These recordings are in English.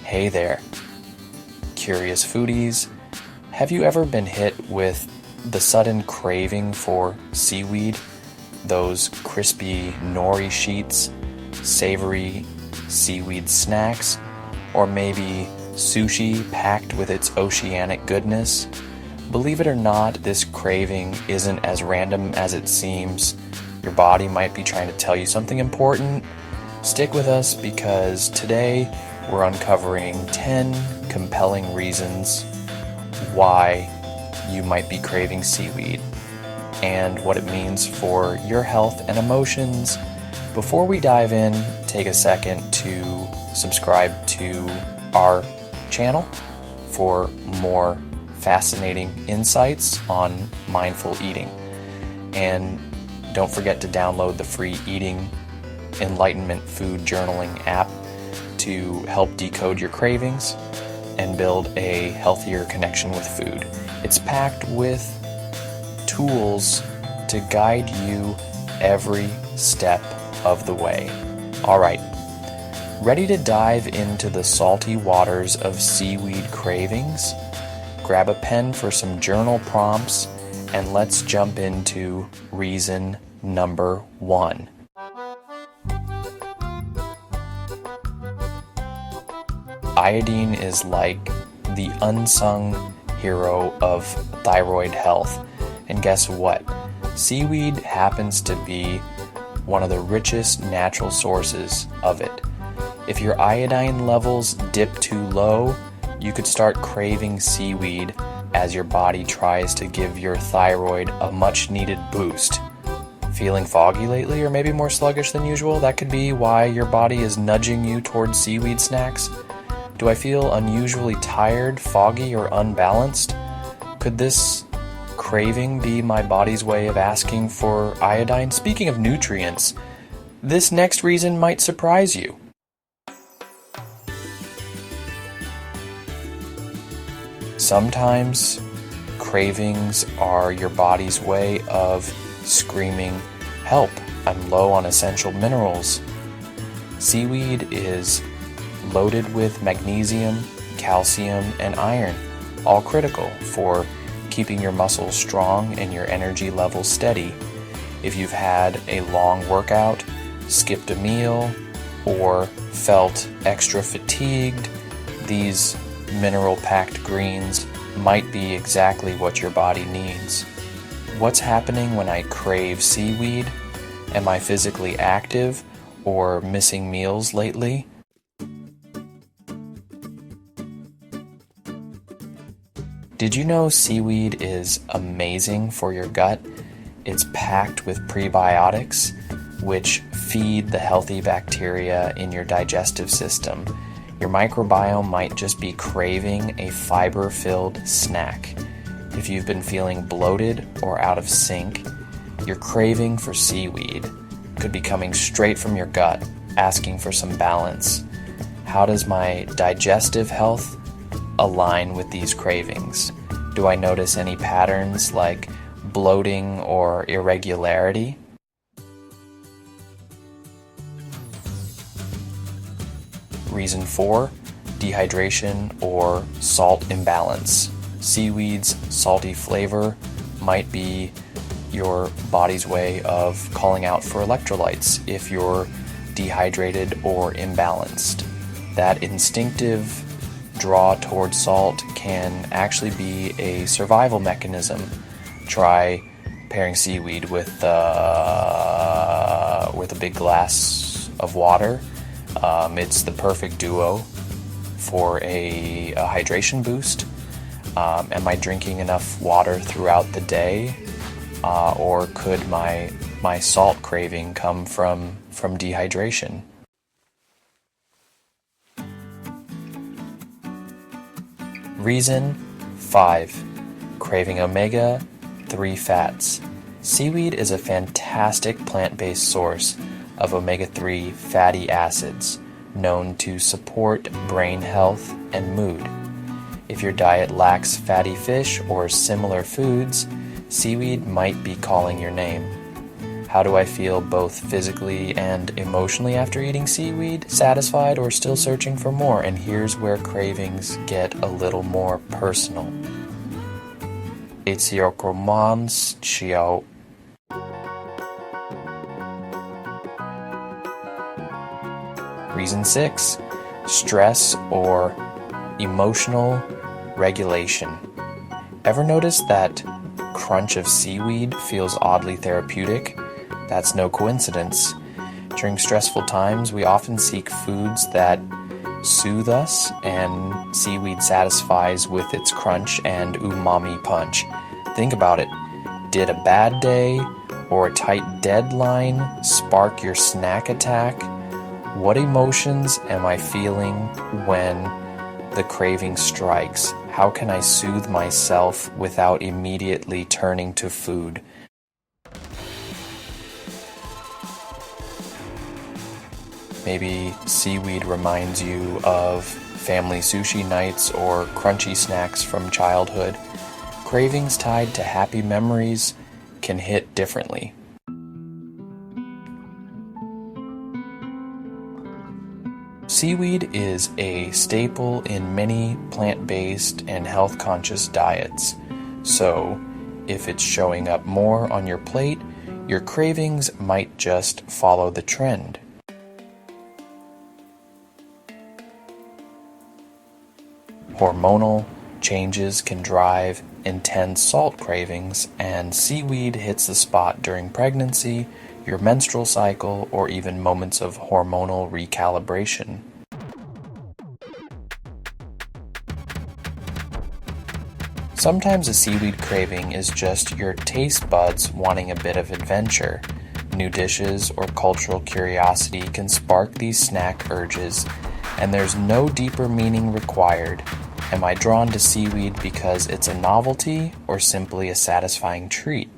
Hey there, curious foodies. Have you ever been hit with the sudden craving for seaweed? Those crispy nori sheets, savory seaweed snacks, or maybe sushi packed with its oceanic goodness? Believe it or not, this craving isn't as random as it seems. Your body might be trying to tell you something important. Stick with us because today we're uncovering 10 compelling reasons why you might be craving seaweed and what it means for your health and emotions. Before we dive in, take a second to subscribe to our channel for more fascinating insights on mindful eating. And don't forget to download the free Eating Enlightenment Food Journaling app to help decode your cravings and build a healthier connection with food. It's packed with tools to guide you every step of the way. All right, ready to dive into the salty waters of seaweed cravings? Grab a pen for some journal prompts and let's jump into reason number 1. Iodine is like the unsung hero of thyroid health. And guess what? Seaweed happens to be one of the richest natural sources of it. If your iodine levels dip too low, you could start craving seaweed as your body tries to give your thyroid a much needed boost. Feeling foggy lately or maybe more sluggish than usual? That could be why your body is nudging you towards seaweed snacks. Do I feel unusually tired, foggy, or unbalanced? Could this craving be my body's way of asking for iodine? Speaking of nutrients, this next reason might surprise you. Sometimes cravings are your body's way of screaming, "Help, I'm low on essential minerals." Seaweed is loaded with magnesium, calcium, and iron, all critical for keeping your muscles strong and your energy levels steady. If you've had a long workout, skipped a meal, or felt extra fatigued, these mineral-packed greens might be exactly what your body needs. What's happening when I crave seaweed? Am I physically active or missing meals lately? Did you know seaweed is amazing for your gut? It's packed with prebiotics, which feed the healthy bacteria in your digestive system. Your microbiome might just be craving a fiber-filled snack. If you've been feeling bloated or out of sync, your craving for seaweed could be coming straight from your gut, asking for some balance. How does my digestive health align with these cravings? Do I notice any patterns like bloating or irregularity? Reason 4, dehydration or salt imbalance. Seaweed's salty flavor might be your body's way of calling out for electrolytes if you're dehydrated or imbalanced. That instinctive draw towards salt can actually be a survival mechanism. Try pairing seaweed with a big glass of water. It's the perfect duo for a hydration boost. Am I drinking enough water throughout the day? Or could my salt craving come from dehydration? Reason 5, craving omega-3 fats. Seaweed is a fantastic plant-based source of omega-3 fatty acids known to support brain health and mood. If your diet lacks fatty fish or similar foods, seaweed might be calling your name. How do I feel both physically and emotionally after eating seaweed? Satisfied or still searching for more? And here's where cravings get a little more personal. Reason 6. Stress or emotional regulation. Ever notice that crunch of seaweed feels oddly therapeutic? That's no coincidence. During stressful times, we often seek foods that soothe us, and seaweed satisfies with its crunch and umami punch. Think about it. Did a bad day or a tight deadline spark your snack attack? What emotions am I feeling when the craving strikes? How can I soothe myself without immediately turning to food? Maybe seaweed reminds you of family sushi nights or crunchy snacks from childhood. Cravings tied to happy memories can hit differently. Seaweed is a staple in many plant-based and health-conscious diets. So, if it's showing up more on your plate, your cravings might just follow the trend. Hormonal changes can drive intense salt cravings, and seaweed hits the spot during pregnancy, your menstrual cycle, or even moments of hormonal recalibration. Sometimes a seaweed craving is just your taste buds wanting a bit of adventure. New dishes or cultural curiosity can spark these snack urges, and there's no deeper meaning required. Am I drawn to seaweed because it's a novelty or simply a satisfying treat?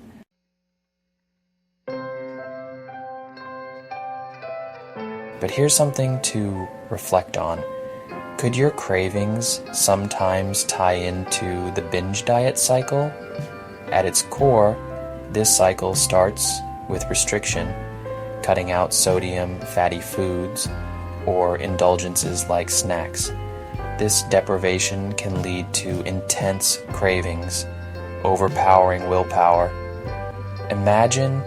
But here's something to reflect on. Could your cravings sometimes tie into the binge diet cycle? At its core, this cycle starts with restriction, cutting out sodium, fatty foods, or indulgences like snacks. This deprivation can lead to intense cravings, overpowering willpower. Imagine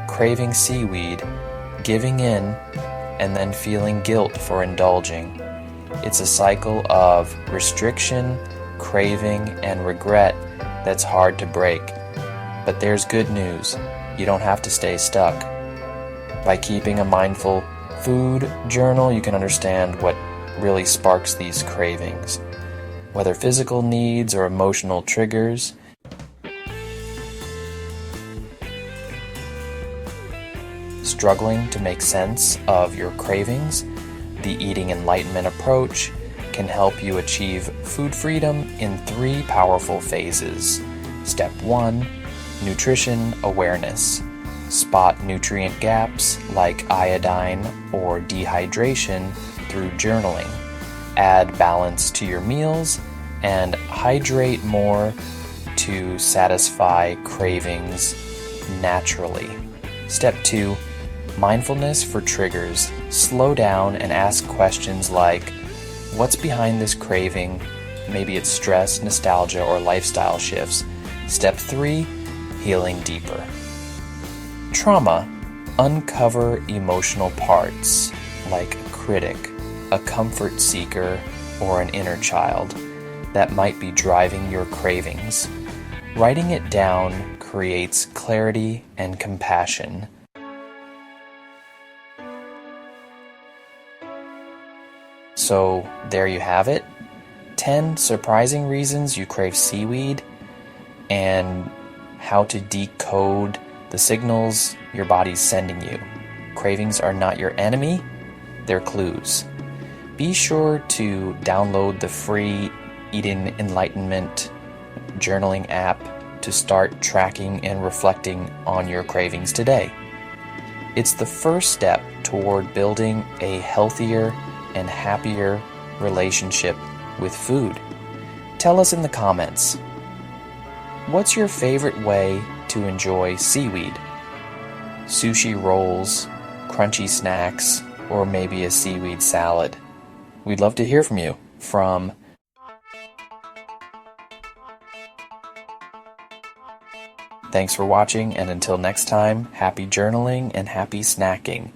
craving seaweed, giving in, and then feeling guilt for indulging. It's a cycle of restriction, craving, and regret that's hard to break. But there's good news. You don't have to stay stuck. By keeping a mindful food journal, you can understand what really sparks these cravings. Whether physical needs or emotional triggers, struggling to make sense of your cravings, the Eating Enlightenment approach can help you achieve food freedom in 3 powerful phases. Step 1, nutrition awareness. Spot nutrient gaps like iodine or dehydration through journaling. Add balance to your meals and hydrate more to satisfy cravings naturally. Step 2, mindfulness for triggers. Slow down and ask questions like, what's behind this craving? Maybe it's stress, nostalgia, or lifestyle shifts. Step 3, healing deeper. Trauma. Uncover emotional parts like a critic, a comfort seeker, or an inner child that might be driving your cravings. Writing it down creates clarity and compassion. So there you have it, 10 surprising reasons you crave seaweed and how to decode the signals your body's sending you. Cravings are not your enemy, they're clues. Be sure to download the free Eating Enlightenment journaling app to start tracking and reflecting on your cravings today. It's the first step toward building a healthier and happier relationship with food. Tell us in the comments, what's your favorite way to enjoy seaweed? sushi rolls, crunchy snacks, or maybe a seaweed salad? We'd love to hear from you. Thanks for watching, and until next time, happy journaling and happy snacking.